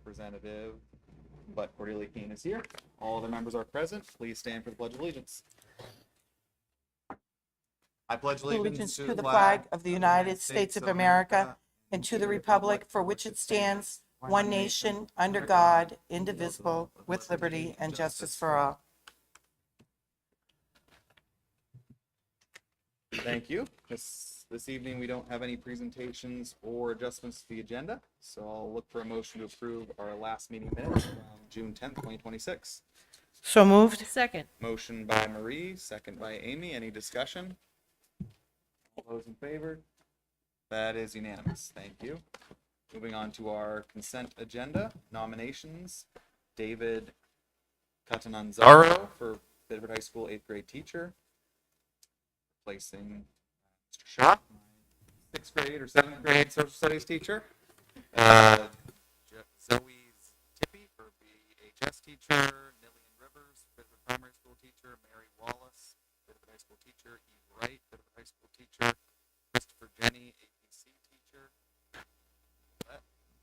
representative, but Cordelia Keene is here. All other members are present. Please stand for the Pledge of Allegiance. I pledge Allegiance to the flag of the United States of America and to the republic for which it stands, one nation, under God, indivisible, with liberty and justice for all. Thank you. This evening, we don't have any presentations or adjustments to the agenda, so I'll look for a motion to approve our last meeting minutes from June 10th, 2026. So moved. Second. Motion by Marie, second by Amy. Any discussion? All those in favor? That is unanimous. Thank you. Moving on to our consent agenda, nominations. David Catananzaro for Biddeford High School 8th grade teacher. Replacing Mr. Shaw, my 6th grade or 7th grade social studies teacher. Zoe Tippy for BHS teacher. Nillian Rivers, Biddeford primary school teacher. Mary Wallace, Biddeford high school teacher. Eve Wright, Biddeford high school teacher. Christopher Jenny, APC teacher.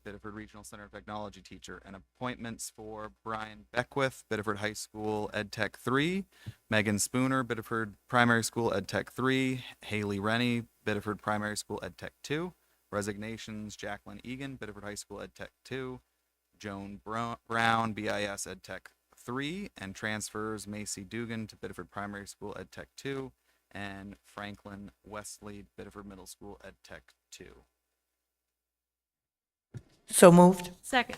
Biddeford Regional Center of Technology teacher, and appointments for Brian Beckwith, Biddeford High School Ed Tech 3, Megan Spooner, Biddeford Primary School Ed Tech 3, Haley Rennie, Biddeford Primary School Ed Tech 2, resignations, Jacqueline Egan, Biddeford High School Ed Tech 2, Joan Brown, BIS Ed Tech 3, and transfers, Macy Dugan to Biddeford Primary School Ed Tech 2, and Franklin Wesley, Biddeford Middle School Ed Tech 2. So moved. Second.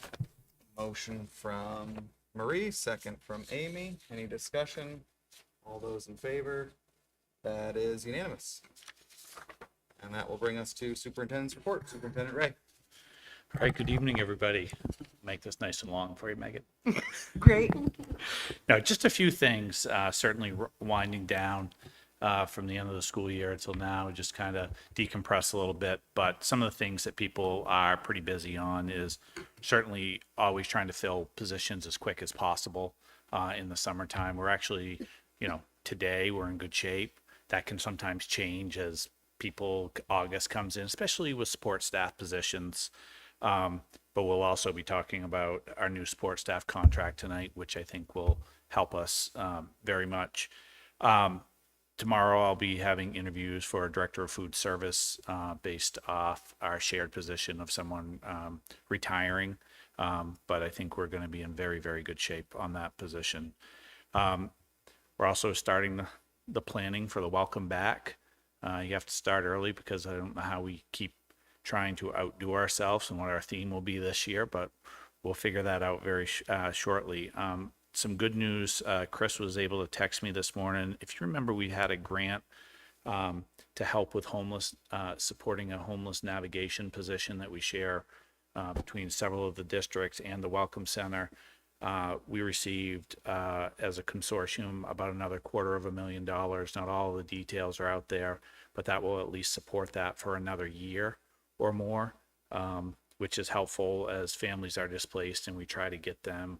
Motion from Marie, second from Amy. Any discussion? All those in favor? That is unanimous. And that will bring us to Superintendent's report. Superintendent Ray. All right, good evening, everybody. Make this nice and long for you, Megan. Great. No, just a few things, certainly winding down from the end of the school year until now, just kind of decompress a little bit. But some of the things that people are pretty busy on is certainly always trying to fill positions as quick as possible in the summertime. We're actually, today we're in good shape. That can sometimes change as August comes in, especially with support staff positions. But we'll also be talking about our new support staff contract tonight, which I think will help us very much. Tomorrow I'll be having interviews for a director of food service based off our shared position of someone retiring. But I think we're going to be in very, very good shape on that position. We're also starting the planning for the welcome back. You have to start early because I don't know how we keep trying to outdo ourselves and what our theme will be this year, but we'll figure that out very shortly. Some good news, Chris was able to text me this morning. If you remember, we had a grant to help with supporting a homeless navigation position that we share between several of the districts and the Welcome Center. We received, as a consortium, about another $250,000. Not all of the details are out there, but that will at least support that for another year or more, which is helpful as families are displaced and we try to get them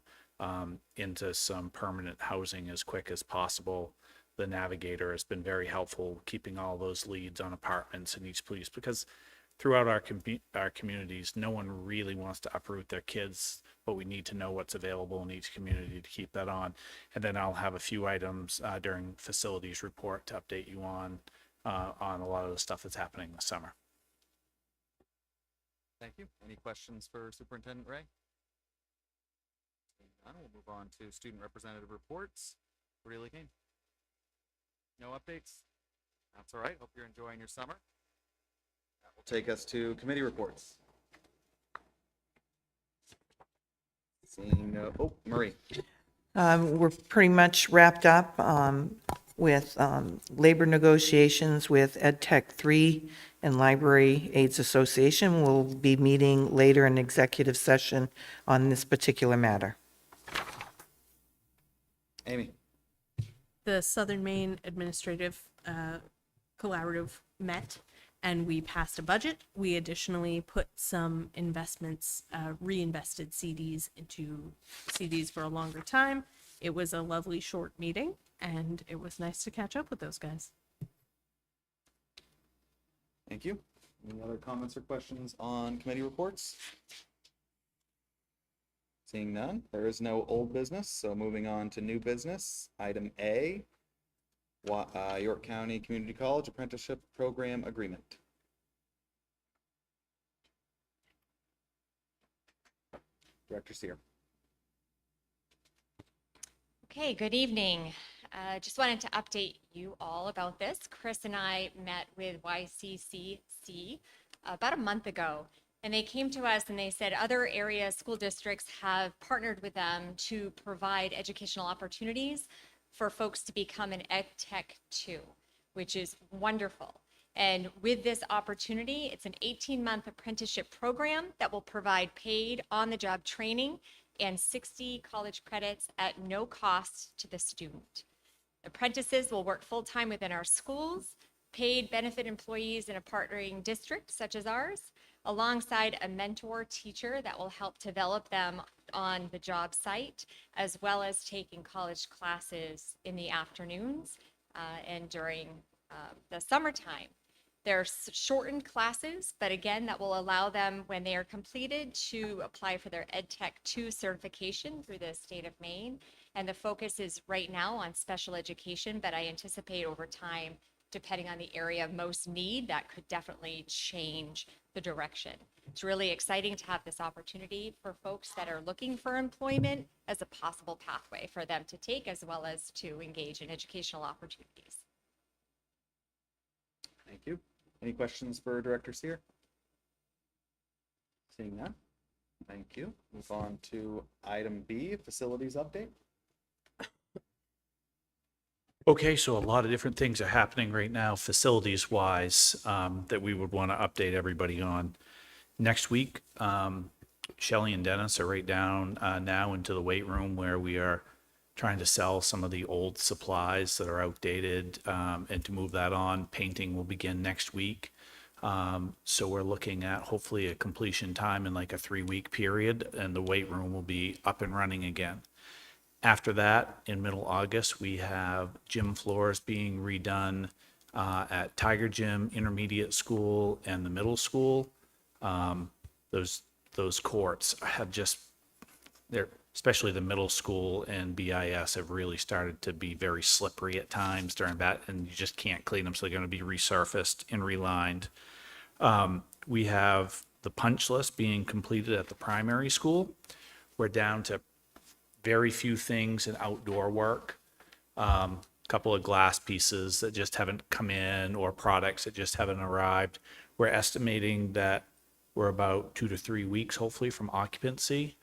into some permanent housing as quick as possible. The navigator has been very helpful keeping all those leads on apartments in each place, because throughout our communities, no one really wants to uproot their kids, but we need to know what's available in each community to keep that on. And then I'll have a few items during facilities report to update you on a lot of the stuff that's happening this summer. Thank you. Any questions for Superintendent Ray? We'll move on to student representative reports. Cordelia Keene. No updates? That's all right. Hope you're enjoying your summer. That will take us to committee reports. Seeing Marie. We're pretty much wrapped up with labor negotiations with Ed Tech 3 and Library Aids Association. We'll be meeting later in executive session on this particular matter. Amy. The Southern Maine Administrative Collaborative met and we passed a budget. We additionally put some investments, reinvested CDs into CDs for a longer time. It was a lovely short meeting and it was nice to catch up with those guys. Thank. Thank you. Any other comments or questions on committee reports? Seeing none, there is no old business, so moving on to new business. Item A, York County Community College Apprenticeship Program Agreement. Director Seer. Okay, good evening. Just wanted to update you all about this. Chris and I met with YCCC about a month ago, and they came to us and they said other area school districts have partnered with them to provide educational opportunities for folks to become an Ed Tech 2, which is wonderful. And with this opportunity, it's an 18-month apprenticeship program that will provide paid on-the-job training and 60 college credits at no cost to the student. Apprentices will work full-time within our schools, paid benefit employees in a partnering district such as ours, alongside a mentor teacher that will help develop them on the job site, as well as taking college classes in the afternoons and during the summertime. They're shortened classes, but again, that will allow them, when they are completed, to apply for their Ed Tech 2 certification through the state of Maine. And the focus is right now on special education, but I anticipate over time, depending on the area of most need, that could definitely change the direction. It's really exciting to have this opportunity for folks that are looking for employment as a possible pathway for them to take, as well as to engage in educational opportunities. Thank you. Any questions for Director Seer? Seeing none, thank you. Move on to item B, facilities update. Okay, so a lot of different things are happening right now, facilities-wise, that we would want to update everybody on. Next week, Shelley and Dennis are right down now into the weight room where we are trying to sell some of the old supplies that are outdated and to move that on. Painting will begin next week. So we're looking at hopefully a completion time in like a 3-week period, and the weight room will be up and running again. After that, in middle August, we have gym floors being redone at Tiger Gym, Intermediate School, and the middle school. Those courts have just, they're, especially the middle school and BIS, have really started to be very slippery at times during that, and you just can't clean them, so they're going to be resurfaced and relined. We have the punch list being completed at the primary school. We're down to very few things in outdoor work. Couple of glass pieces that just haven't come in, or products that just haven't arrived. We're estimating that we're about 2 to 3 weeks, hopefully, from occupancy.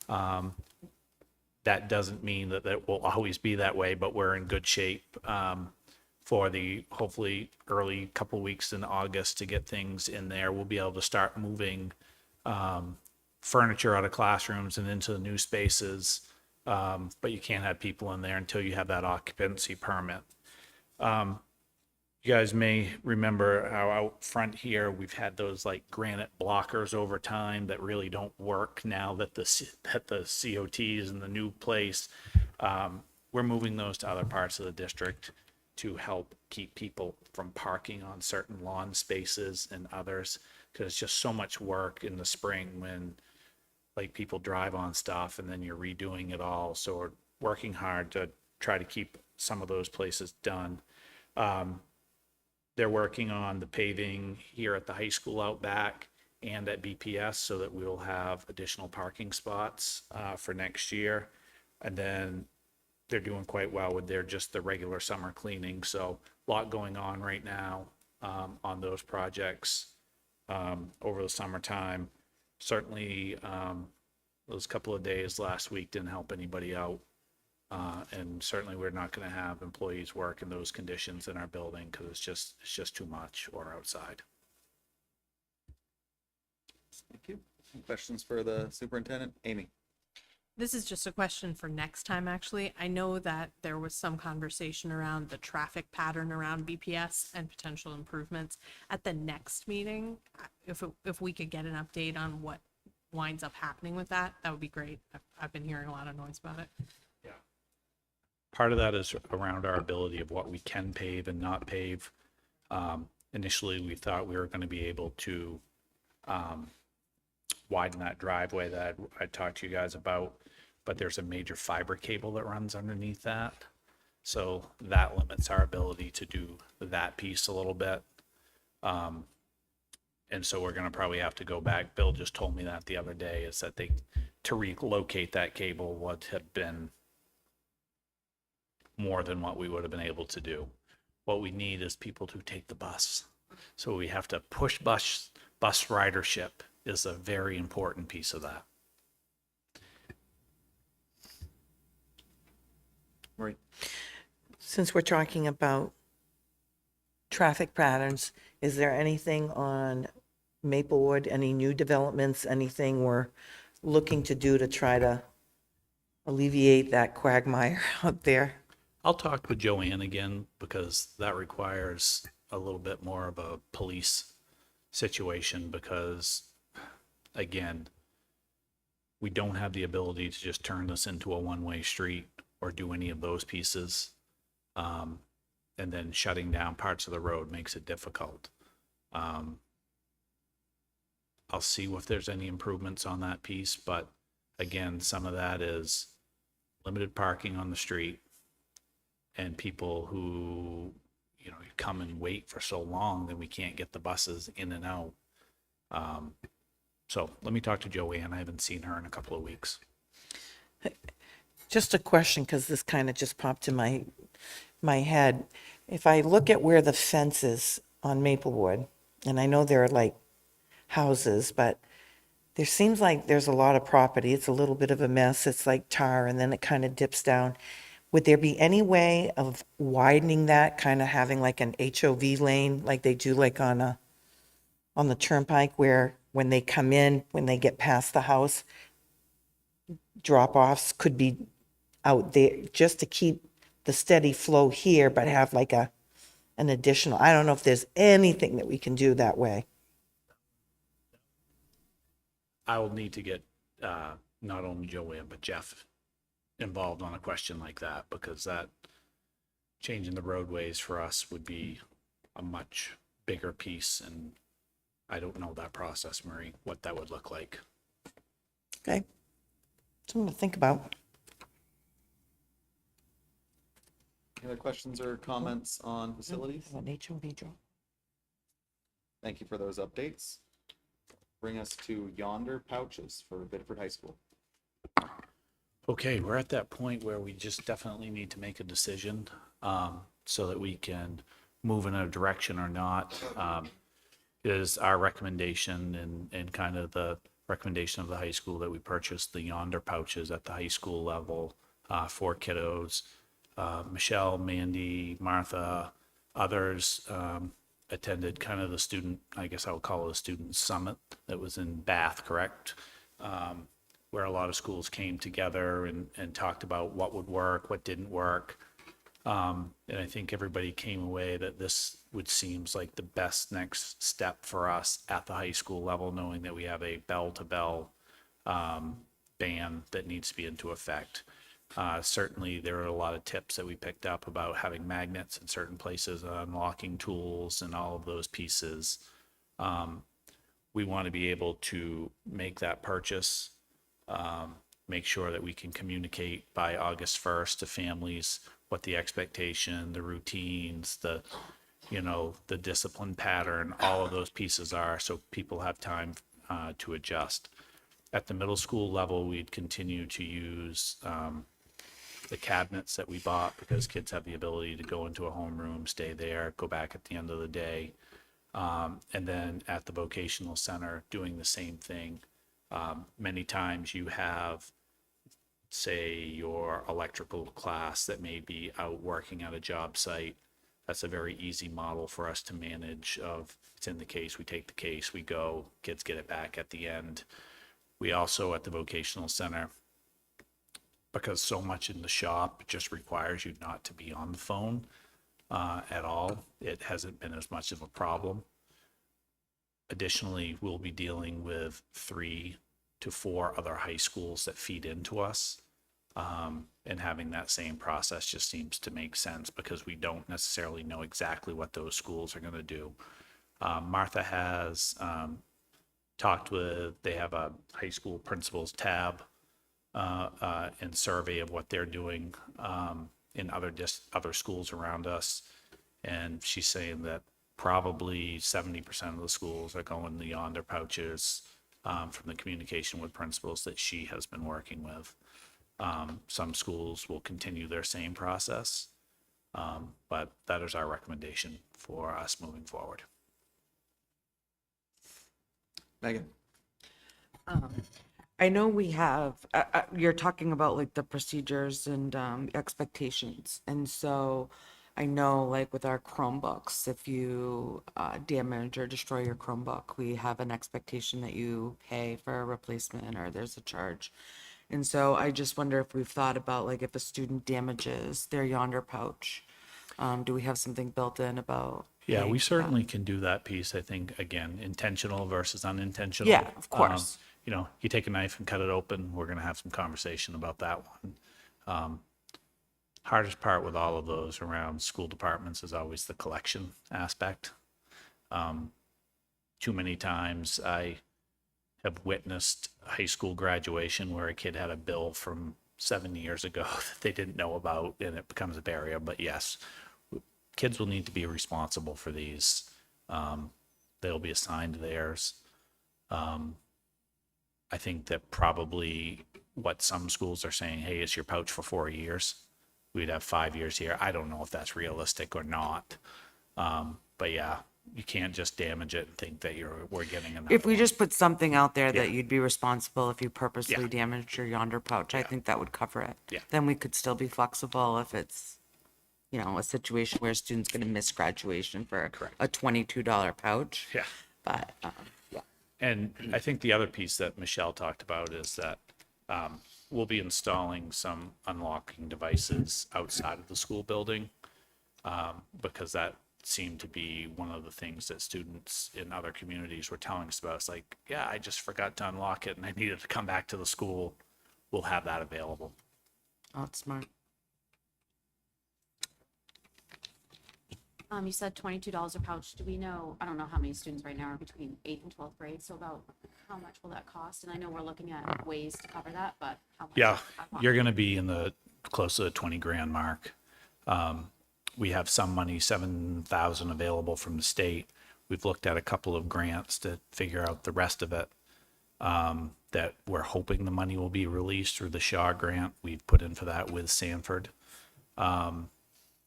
That doesn't mean that that will always be that way, but we're in good shape for the hopefully early couple weeks in August to get things in there. We'll be able to start moving furniture out of classrooms and into the new spaces, but you can't have people in there until you have that occupancy permit. You guys may remember how out front here, we've had those like granite blockers over time that really don't work now that the COT is in the new place. We're moving those to other parts of the district to help keep people from parking on certain lawn spaces and others, because it's just so much work in the spring when like people drive on stuff and then you're redoing it all. So we're working hard to try to keep some of those places done. They're working on the paving here at the high school out back and at BPS so that we'll have additional parking spots for next year. And then they're doing quite well with the regular summer cleaning. So a lot going on right now on those projects over the summertime. Certainly those couple of days last week didn't help anybody out. And certainly we're not going to have employees work in those conditions in our building because it's just too much, or outside. Thank you. Any questions for the superintendent? Amy. This is just a question for next time, actually. I know that there was some conversation around the traffic pattern around BPS and potential improvements. At the next meeting, if we could get an update on what winds up happening with that, that would be great. I've been hearing a lot of noise about it. Yeah. Part of that is around our ability of what we can pave and not pave. Initially, we thought we were going to be able to widen that driveway that I talked to you guys about, but there's a major fiber cable that runs underneath that. So that limits our ability to do that piece a little bit. And so we're gonna probably have to go back. Bill just told me that the other day, is that to relocate that cable would have been more than what we would have been able to do. What we need is people to take the bus. So we have to push bus ridership is a very important piece of that. Right. Since we're talking about traffic patterns, is there anything on Maplewood, any new developments, anything we're looking to do to try to alleviate that quagmire out there? I'll talk with Joanne again, because that requires a little bit more of a police situation, because again, we don't have the ability to just turn this into a one-way street or do any of those pieces. And then shutting down parts of the road makes it difficult. I'll see if there's any improvements on that piece, but again, some of that is limited parking on the street and people who, you know, come and wait for so long that we can't get the buses in and out. So let me talk to Joanne. I haven't seen her in a couple of weeks. Just a question, because this kind of just popped in my head. If I look at where the fence is on Maplewood, and I know there are like houses, but there seems like there's a lot of property. It's a little bit of a mess. It's like tar, and then it kind of dips down. Would there be any way of widening that, kind of having like an HOV lane, like they do like on the turnpike, where when they come in, when they get past the house, drop-offs could be out there, just to keep the steady flow here, but have like an additional, I don't know if there's anything that we can do that way. I will need to get not only Joanne, but Jeff involved on a question like that, because that changing the roadways for us would be a much bigger piece, and I don't know that process, Marie, what that would look like. Okay. Something to think about. Any other questions or comments on facilities? Have an HOV drop. Thank you for those updates. Bring us to yonder pouches for Biddeford High School. Okay, we're at that point where we just definitely need to make a decision, so that we can move in a direction or not. It is our recommendation and kind of the recommendation of the high school that we purchase the yonder pouches at the high school level for kiddos. Michelle, Mandy, Martha, others attended kind of the student, I guess I would call it a student summit that was in Bath, correct? Where a lot of schools came together and talked about what would work, what didn't work. And I think everybody came away that this would seems like the best next step for us at the high school level, knowing that we have a bell-to-bell ban that needs to be into effect. Certainly, there are a lot of tips that we picked up about having magnets in certain places, unlocking tools, and all of those pieces. We want to be able to make that purchase, make sure that we can communicate by August 1st to families what the expectation, the routines, the discipline pattern, all of those pieces are, so people have time to adjust. At the middle school level, we'd continue to use the cabinets that we bought, because kids have the ability to go into a homeroom, stay there, go back at the end of the day. And then at the vocational center, doing the same thing. Many times you have, say, your electrical class that may be out working at a job site. That's a very easy model for us to manage. Of it's in the case, we take the case, we go, kids get it back at the end. We also, at the vocational center, because so much in the shop just requires you not to be on the phone at all, it hasn't been as much of a problem. Additionally, we'll be dealing with 3 to 4 other high schools that feed into us. And having that same process just seems to make sense, because we don't necessarily know exactly what those schools are going to do. Martha has they have a high school principals tab and survey of what they're doing in other schools around us. And she's saying that probably 70% of the schools are going the yonder pouches from the communication with principals that she has been working with. Some schools will continue their same process, but that is our recommendation for us moving forward. Megan. I know we have, you're talking about like the procedures and expectations. And so I know like with our Chromebooks, if you damage or destroy your Chromebook, we have an expectation that you pay for a replacement or there's a charge. And so I just wonder if we've thought about like if a student damages their yonder pouch, do we have something built in about? Yeah, paying we for that? certainly can do that piece. I think, again, intentional versus unintentional. Yeah, of course. You know, you take a knife and cut it open, we're going to have some conversation about that one. Hardest part with all of those around school departments is always the collection aspect. Too many times I have witnessed high school graduation where a kid had a bill from 7 years ago that they didn't know about, and it becomes a barrier. But yes, kids will need to be responsible for these. They'll be assigned theirs. I think that probably what some schools are saying, hey, it's your pouch for 4 years. We'd have 5 years here. I don't know if that's realistic or not. But yeah, you can't just damage it and think that we're getting another If we one. just put something out there that Yeah. you'd be responsible if you purposely Yeah. damaged your yonder pouch, I think that would cover it. Yeah. Then we could still be flexible if it's, a situation where a student's gonna miss graduation for Correct. a $22 pouch. Yeah. But, yeah. And I think the other piece that Michelle talked about is that we'll be installing some unlocking devices outside of the school building because that seemed to be one of the things that students in other communities were telling us about. It's like, yeah, I just forgot to unlock it and I needed to come back to the school. We'll have that available. Oh, that's smart. You said $22 a pouch. Do we know, I don't know how many students right now are between 8th and 12th grade, so about how much will that cost? And I know we're looking at ways to cover that, but how much? Yeah, out of pocket? you're going to be in the close to the 20 grand mark. We have some money, 7,000 available from the state. We've looked at a couple of grants to figure out the rest of it. That we're hoping the money will be released through the Shaw grant. We've put in for that with Sanford.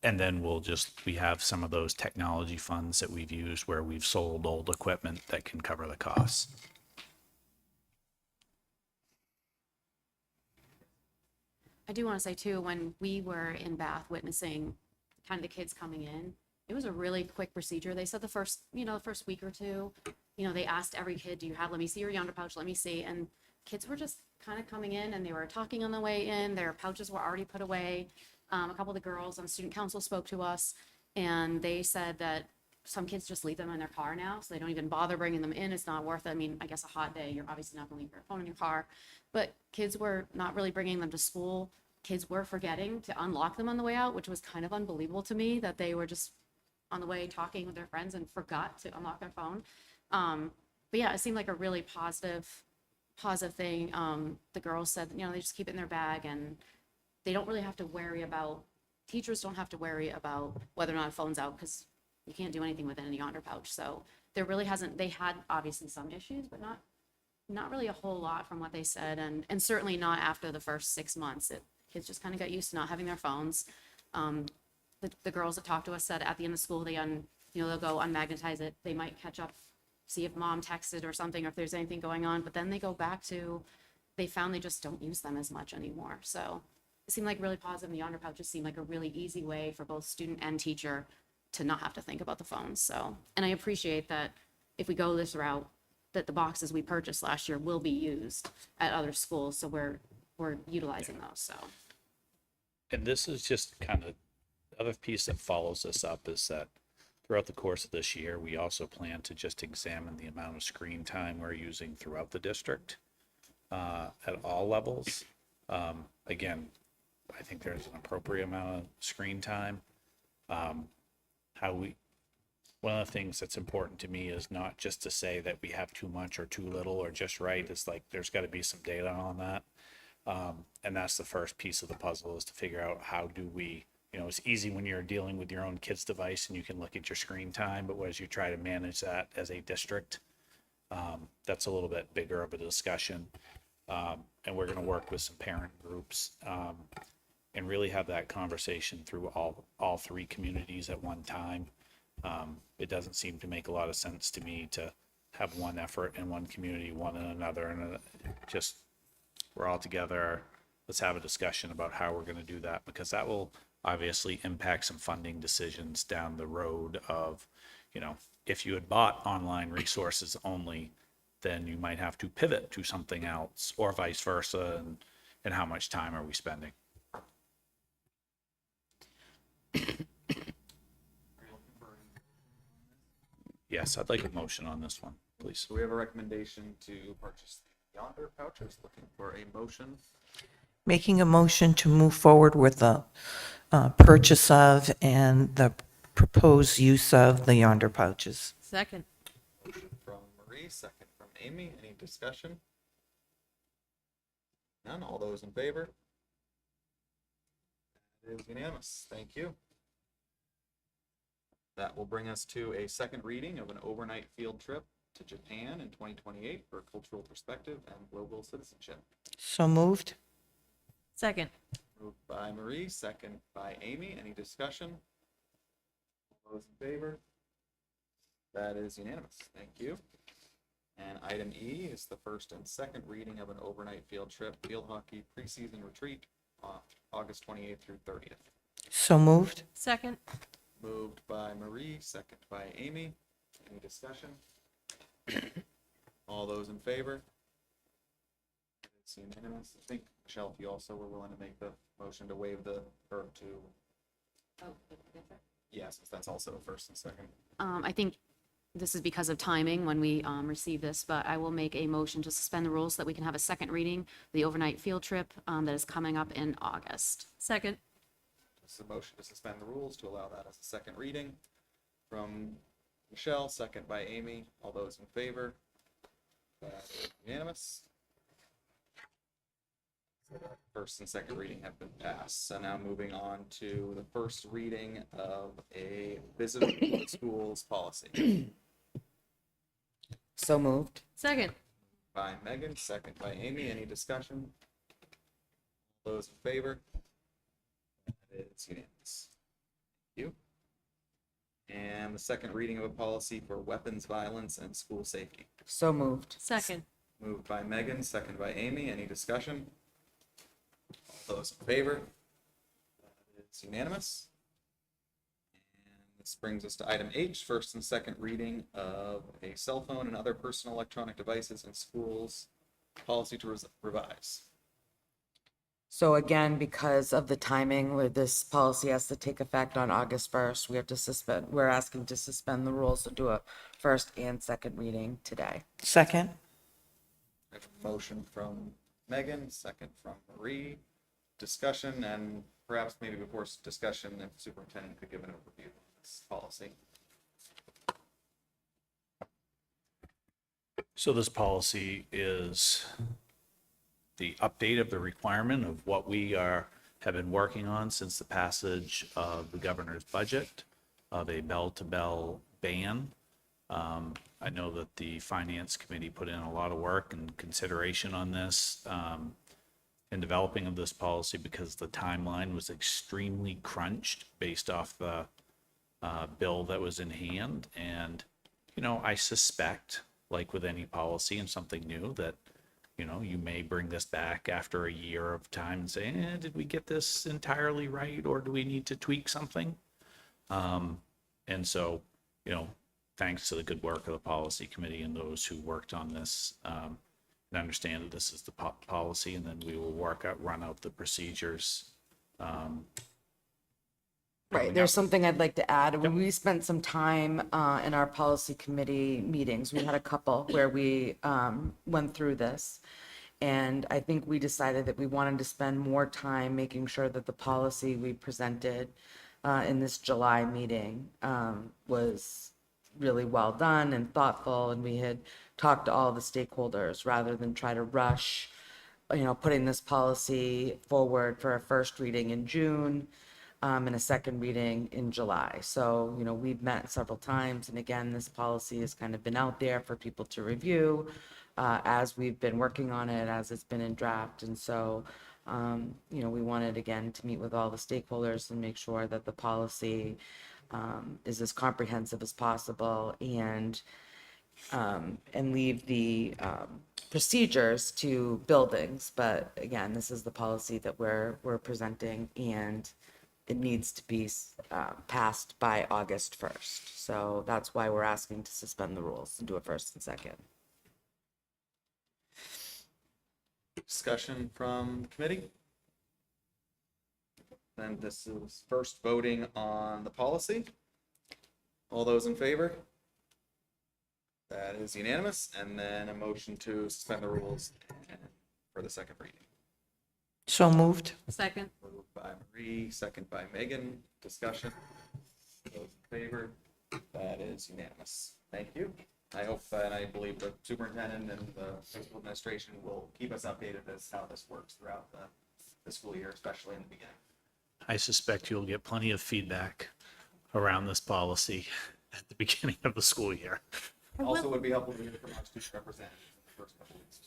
And then we have some of those technology funds that we've used where we've sold old equipment that can cover the costs. I do want to say too, when we were in Bath witnessing kind of the kids coming in, it was a really quick procedure. They said the first week or two, they asked every kid, let me see your yonder pouch, let me see. And kids were just kind of coming in and they were talking on the way in. Their pouches were already put away. A couple of the girls on student council spoke to us and they said that some kids just leave them in their car now. So they don't even bother bringing them in. It's not worth it. I mean, I guess a hot day, you're obviously not going to leave your phone in your car, but kids were not really bringing them to school. Kids were forgetting to unlock them on the way out, which was kind of unbelievable to me that they were just on the way talking with their friends and forgot to unlock their phone. But yeah, it seemed like a really positive thing. The girls said, they just keep it in their bag and they don't really have to worry about, teachers don't have to worry about whether or not a phone's out because you can't do anything with it in a yonder pouch. So there really they had obviously some issues, but not really a whole lot from what they said. And certainly not after the first 6 months. Kids just kind of got used to not having their phones. The girls that talked to us said at the end of school, they'll go unmagnetize it. They might catch up, see if mom texted or something, or if there's anything going on, but then they go back to, they found they just don't use them as much anymore. So it seemed like really positive. The yonder pouches seemed like a really easy way for both student and teacher to not have to think about the phones. So, and I appreciate that if we go this route, that the boxes we purchased last year will be used at other schools. So we're utilizing those. So. And this is just kind of the other piece that follows this up is that throughout the course of this year, we also plan to just examine the amount of screen time we're using throughout the district at all levels. Again, I think there's an appropriate amount of screen time. How one of the things that's important to me is not just to say that we have too much or too little or just right. It's like there's got to be some data on that. And that's the first piece of the puzzle, is to figure out how do we, it's easy when you're dealing with your own kid's device and you can look at your screen time, but as you try to manage that as a district, that's a little bit bigger of a discussion. And we're going to work with some parent groups and really have that conversation through all three communities at one time. It doesn't seem to make a lot of sense to me to have one effort in one community, one in another, and just we're all together. Let's have a discussion about how we're going to do that, because that will obviously impact some funding decisions down the road of, if you had bought online resources only, then you might have to pivot to something else, or vice versa, and how much time are we spending? Yes, I'd like a motion on this one, please. So we have a recommendation to purchase the Yonder pouches. Looking for a motion. Making a motion to move forward with the purchase of and the proposed use of the Yonder pouches. Second. Motion from Marie, second from Amy. Any discussion? None. All those in favor? It is unanimous. Thank you. That will bring us to a second reading of an overnight field trip to Japan in 2028 for cultural perspective and global citizenship. So moved. Second. Moved by Marie, second by Amy. Any discussion? All those in favor? That is unanimous. Thank you. And item E is the first and second reading of an overnight field trip field hockey preseason retreat on August 28th through 30th. So moved. Second. Moved by Marie, second by Amy. Any discussion? All those in favor? It's unanimous. I think, Michelle, if you also were willing to make the motion to waive the, or to, yes, that's also first and second. I think this is because of timing when we receive this, but I will make a motion to suspend the rules so that we can have a second reading of the overnight field trip that is coming up in August. Second. This is a motion to suspend the rules to allow that as a second reading from Michelle, second by Amy. All those in favor? That is unanimous. First and second reading have been passed. So now moving on to the first reading of a visitor to schools policy. So moved. Second. By Megan, second by Amy. Any discussion? All those in favor? That is unanimous. Thank you. And the second reading of a policy for weapons violence and school safety. So moved. Second. Moved by Megan, second by Amy. Any discussion? All those in favor? It's unanimous. And this brings us to item H, first and second reading of a cell phone and other personal electronic devices in schools policy to revise. So again, because of the timing where this policy has to take effect on August 1st, we have to suspend, we're asking to suspend the rules to do a first and second reading today. Second. I have a motion from Megan, second from Marie. Discussion, and perhaps maybe before discussion, if superintendent could give an overview of this policy. So this policy is the update of the requirement of what we have been working on since the passage of the governor's budget of a bell-to-bell ban. I know that the finance committee put in a lot of work and consideration on this in developing of this policy, because the timeline was extremely crunched based off the bill that was in hand. And, I suspect, like with any policy and something new, that, you may bring this back after a year of time and say, did we get this entirely right, or do we need to tweak something? And so, thanks to the good work of the policy committee and those who worked on this, and understand that this is the policy, and then we will run out the procedures. Right, there's something I'd like to add. We spent some time in our policy committee meetings. We had a couple where we went through this. And I think we decided that we wanted to spend more time making sure that the policy we presented in this July meeting was really well done and thoughtful, and we had talked to all the stakeholders rather than try to rush, putting this policy forward for a first reading in June, and a second reading in July. So, we've met several times, and again, this policy has kind of been out there for people to review, as we've been working on it, as it's been in draft. And so, we wanted again to meet with all the stakeholders and make sure that the policy, is as comprehensive as possible, and leave the procedures to buildings. But again, this is the policy that we're presenting, and it needs to be passed by August 1st. So that's why we're asking to suspend the rules and do a first and second. Discussion from committee? Then this is first voting on the policy. All those in favor? That is unanimous. And then a motion to suspend the rules for the second reading. So moved. Second. Moved by Marie, second by Megan. Discussion. Those in favor? That is unanimous. Thank you. I hope and I believe the superintendent and the high school administration will keep us updated as how this works throughout the school year, especially in the beginning. I suspect you'll get plenty of feedback around this policy at the beginning of the school year. Also would be helpful to hear from our student representatives in the first couple weeks.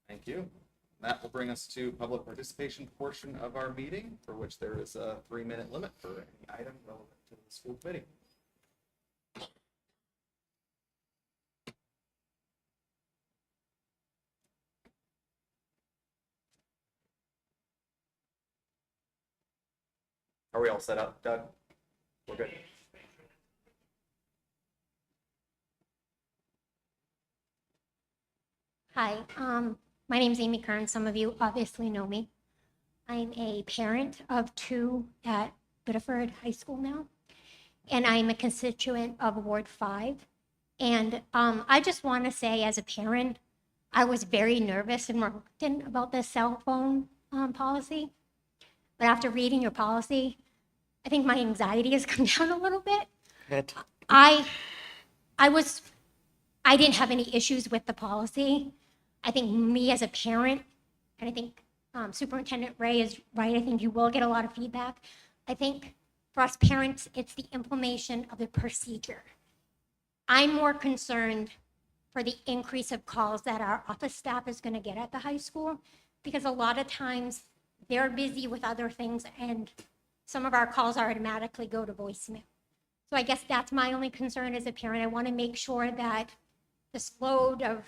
Thank you. That will bring us to public participation portion of our meeting, for which there is a 3-minute limit for any item relevant to the school committee. Are we all set up, Doug? We're good. Hi, my name's Amy Kern. Some of you obviously know me. I'm a parent of 2 at Biddeford High School now, and I'm a constituent of Ward 5. And I just want to say, as a parent, I was very nervous and reluctant about the cell phone policy. But after reading your policy, I think my anxiety has come down a little bit. Good. I didn't have any issues with the policy. I think me as a parent, and I think Superintendent Ray is right, I think you will get a lot of feedback. I think for us parents, it's the implementation of the procedure. I'm more concerned for the increase of calls that our office staff is going to get at the high school, because a lot of times they're busy with other things and some of our calls automatically go to voicemail. So I guess that's my only concern as a parent. I want to make sure that this load of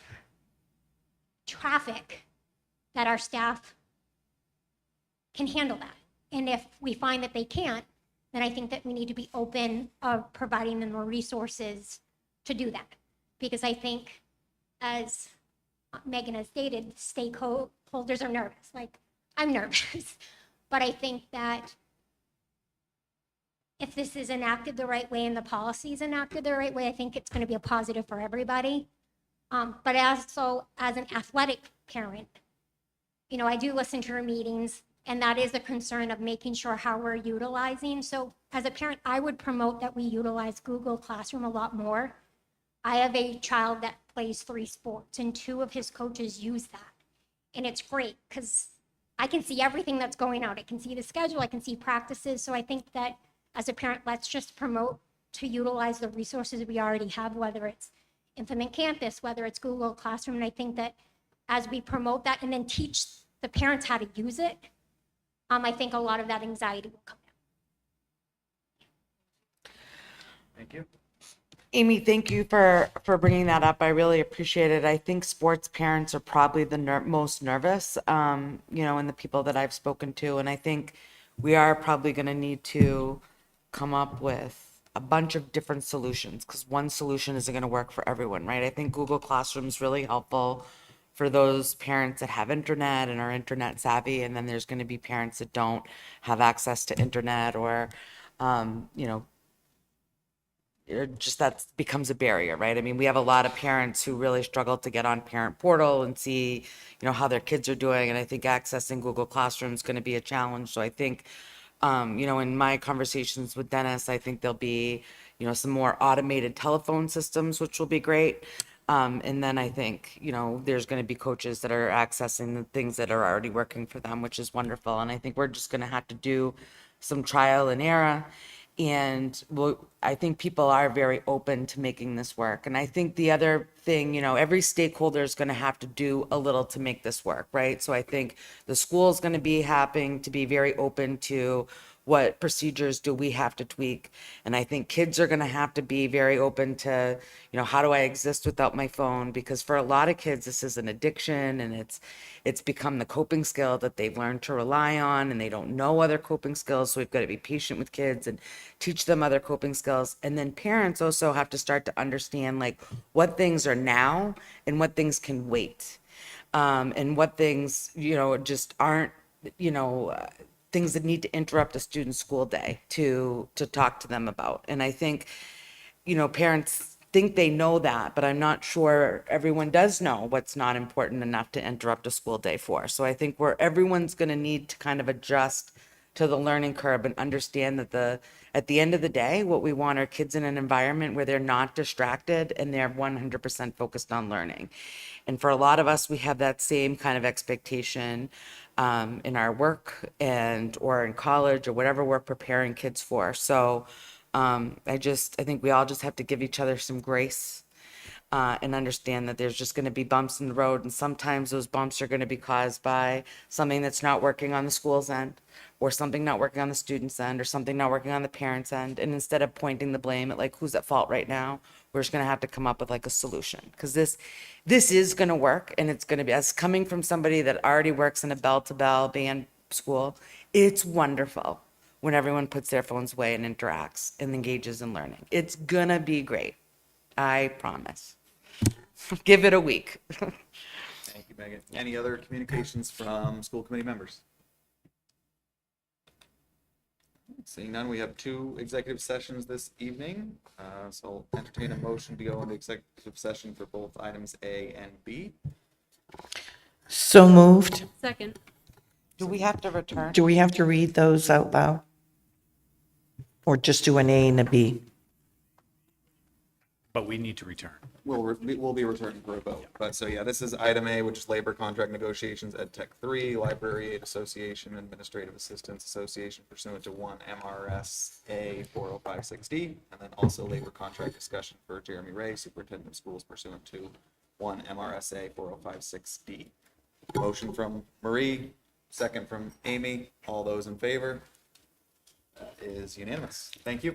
traffic, that our staff can handle that. And if we find that they can't, then I think that we need to be open of providing them more resources to do that. Because I think, as Megan has stated, stakeholders are nervous. Like, I'm nervous. But I think that if this is enacted the right way and the policy is enacted the right way, I think it's going to be a positive for everybody. But also, as an athletic parent, I do listen to her meetings, and that is a concern of making sure how we're utilizing. So as a parent, I would promote that we utilize Google Classroom a lot more. I have a child that plays 3 sports, and 2 of his coaches use that. And it's great because I can see everything that's going on. I can see the schedule, I can see practices. So I think that as a parent, let's just promote to utilize the resources we already have, whether it's Implement Campus, whether it's Google Classroom. And I think that as we promote that and then teach the parents how to use it, I think a lot of that anxiety will come down. Thank you. Amy, thank you for bringing that up. I really appreciate it. I think sports parents are probably the most nervous, and the people that I've spoken to. And I think we are probably going to need to come up with a bunch of different solutions, because one solution isn't going to work for everyone, right? I think Google Classroom is really helpful for those parents that have internet and are internet savvy. And then there's going to be parents that don't have access to internet, or, just that becomes a barrier, right? I mean, we have a lot of parents who really struggle to get on Parent Portal and see, how their kids are doing. And I think accessing Google Classroom is going to be a challenge. So I think In my conversations with Dennis, I think there'll be, some more automated telephone systems, which will be great. And then I think, there's going to be coaches that are accessing the things that are already working for them, which is wonderful. And I think we're just going to have to do some trial and error. And I think people are very open to making this work. And I think the other thing, every stakeholder is going to have to do a little to make this work, right? So I think the school is going to be having to be very open to what procedures do we have to tweak. And I think kids are going to have to be very open to, how do I exist without my phone? Because for a lot of kids, this is an addiction, and it's become the coping skill that they've learned to rely on, and they don't know other coping skills. So we've got to be patient with kids and teach them other coping skills. And then parents also have to start to understand like what things are now and what things can wait. And what things, just aren't, things that need to interrupt a student's school day to talk to them about. And I think, parents think they know that, but I'm not sure everyone does know what's not important enough to interrupt a school day for. So I think everyone's going to need to kind of adjust to the learning curve and understand that at the end of the day, what we want are kids in an environment where they're not distracted and they're 100% focused on learning. And for a lot of us, we have that same kind of expectation in our work or in college or whatever we're preparing kids for. So I think we all just have to give each other some grace and understand that there's just going to be bumps in the road. And sometimes those bumps are going to be caused by something that's not working on the school's end, or something not working on the student's end, or something not working on the parent's end. And instead of pointing the blame at like who's at fault right now, we're just going to have to come up with like a solution, because this is going to work. And it's going to be, as coming from somebody that already works in a bell-to-bell band school, it's wonderful when everyone puts their phones away and interacts and engages in learning. It's gonna be great. I promise. Give it a week. Thank you, Megan. Any other communications from school committee members? Seeing none, we have 2 executive sessions this evening. So I'll entertain a motion to go into executive session for both items A and B. So moved. Second. Do we have to return? Do we have to read those out loud? Or just do an A and a B? But we need to return. We'll be returning for a vote. But so yeah, this is item A, which is labor contract negotiations, Ed Tech 3, Library Aid Association, Administrative Assistants Association pursuant to 1 MRSA 4056D, and then also labor contract discussion for Jeremy Ray, Superintendent of Schools pursuant to 1 MRSA 4056D. Motion from Marie, second from Amy. All those in favor? That is unanimous. Thank you.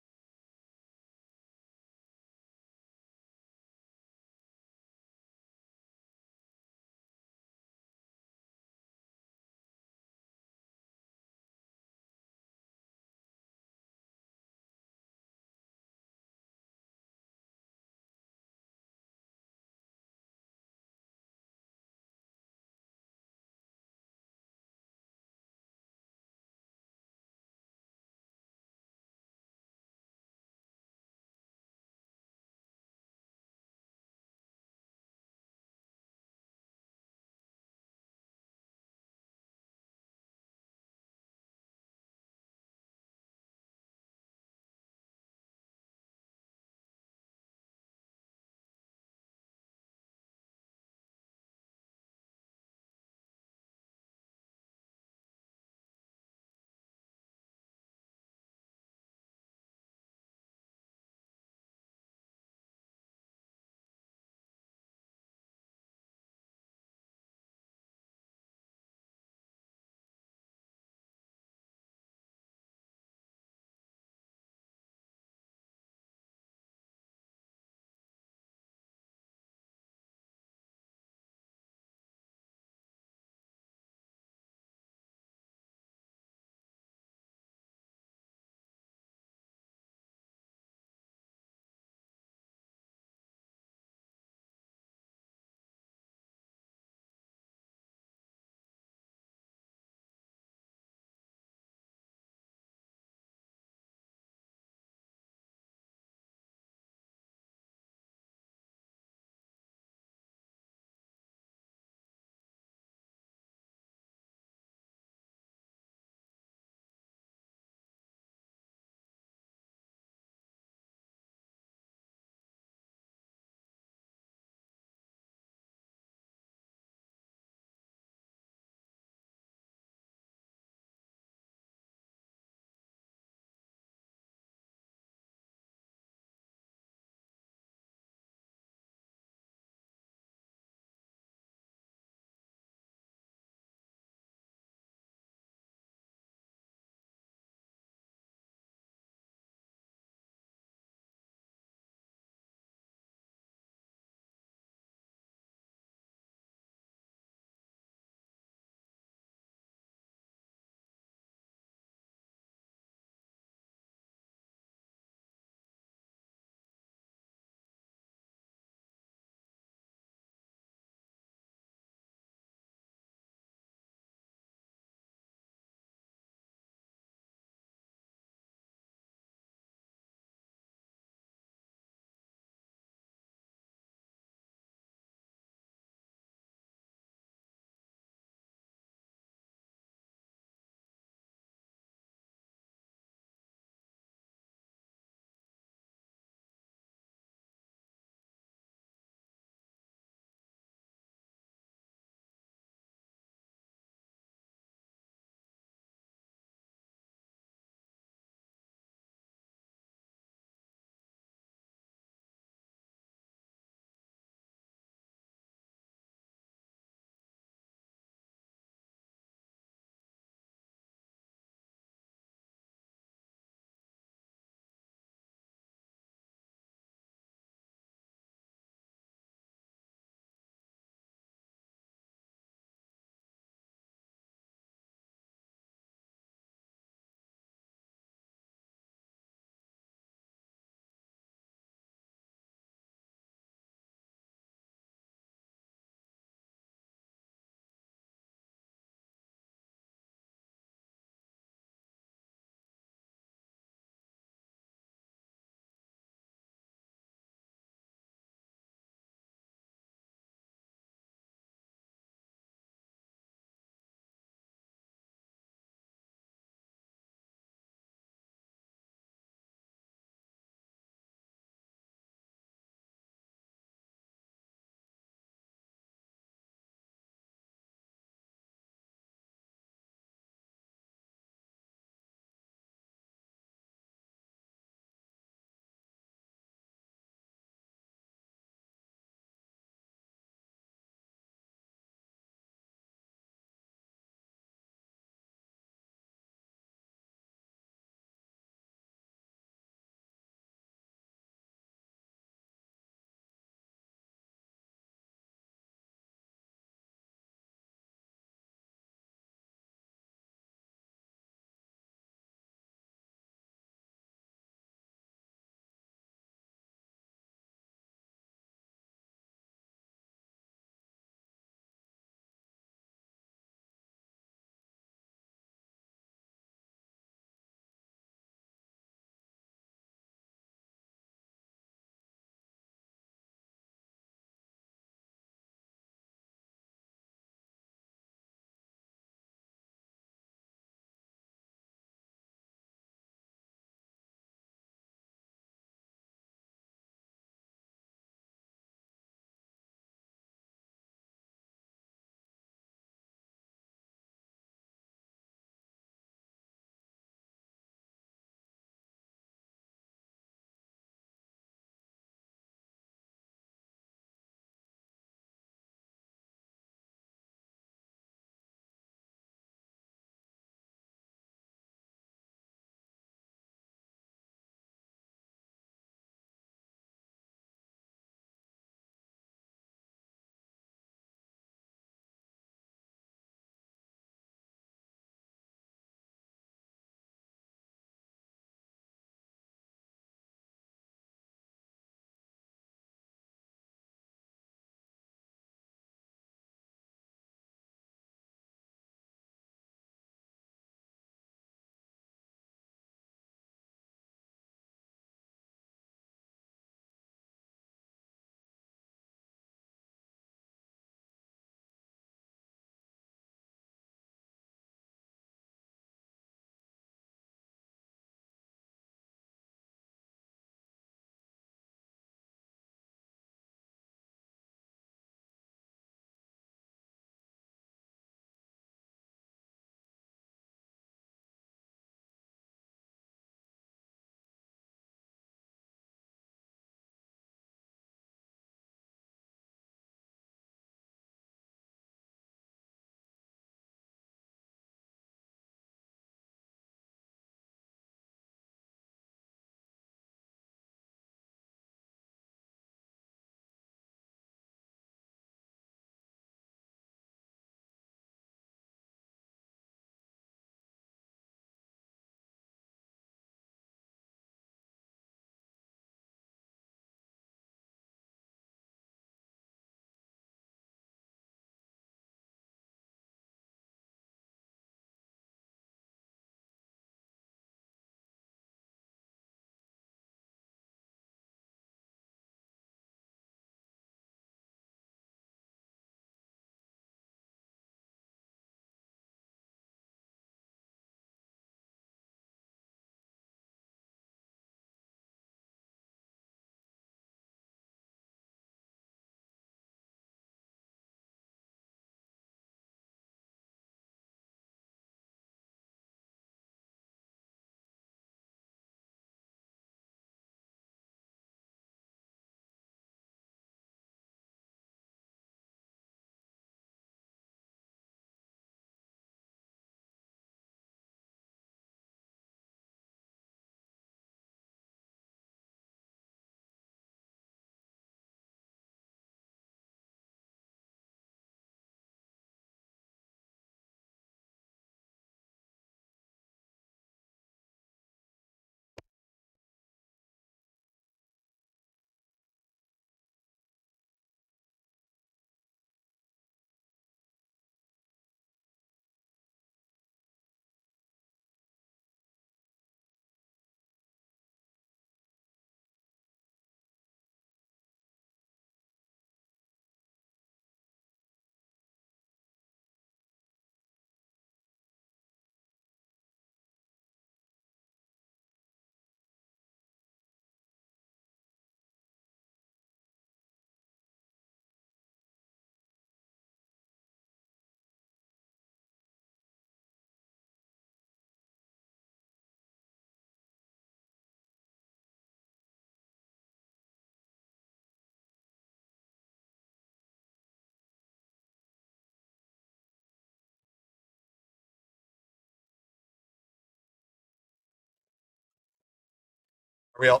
Real.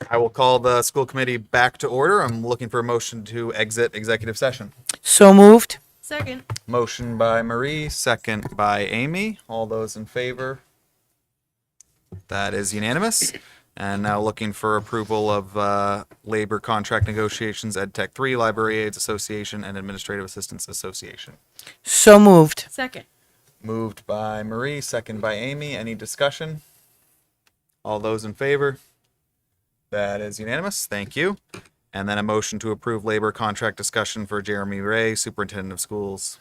I will call the school committee back to order. I'm looking for a motion to exit executive session. So moved. Second. Motion by Marie, second by Amy. All those in favor? That is unanimous. And now looking for approval of labor contract negotiations, Ed Tech 3, Library Aides Association, and Administrative Assistants Association. So moved. Second. Moved by Marie, second by Amy. Any discussion? All those in favor? That is unanimous. Thank you. And then a motion to approve labor contract discussion for Jeremy Ray, Superintendent of Schools.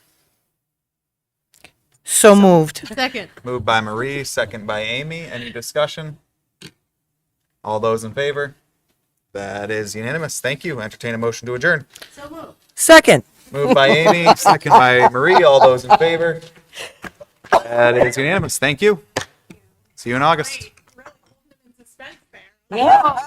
So moved. Second. Moved by Marie, second by Amy. Any discussion? All those in favor? That is unanimous. Thank you. Entertain a motion to adjourn. So moved. Second. Moved by Amy, second by Marie. All those in favor? That is unanimous. Thank you. See you in August. Really holding him in suspense there. Yeah.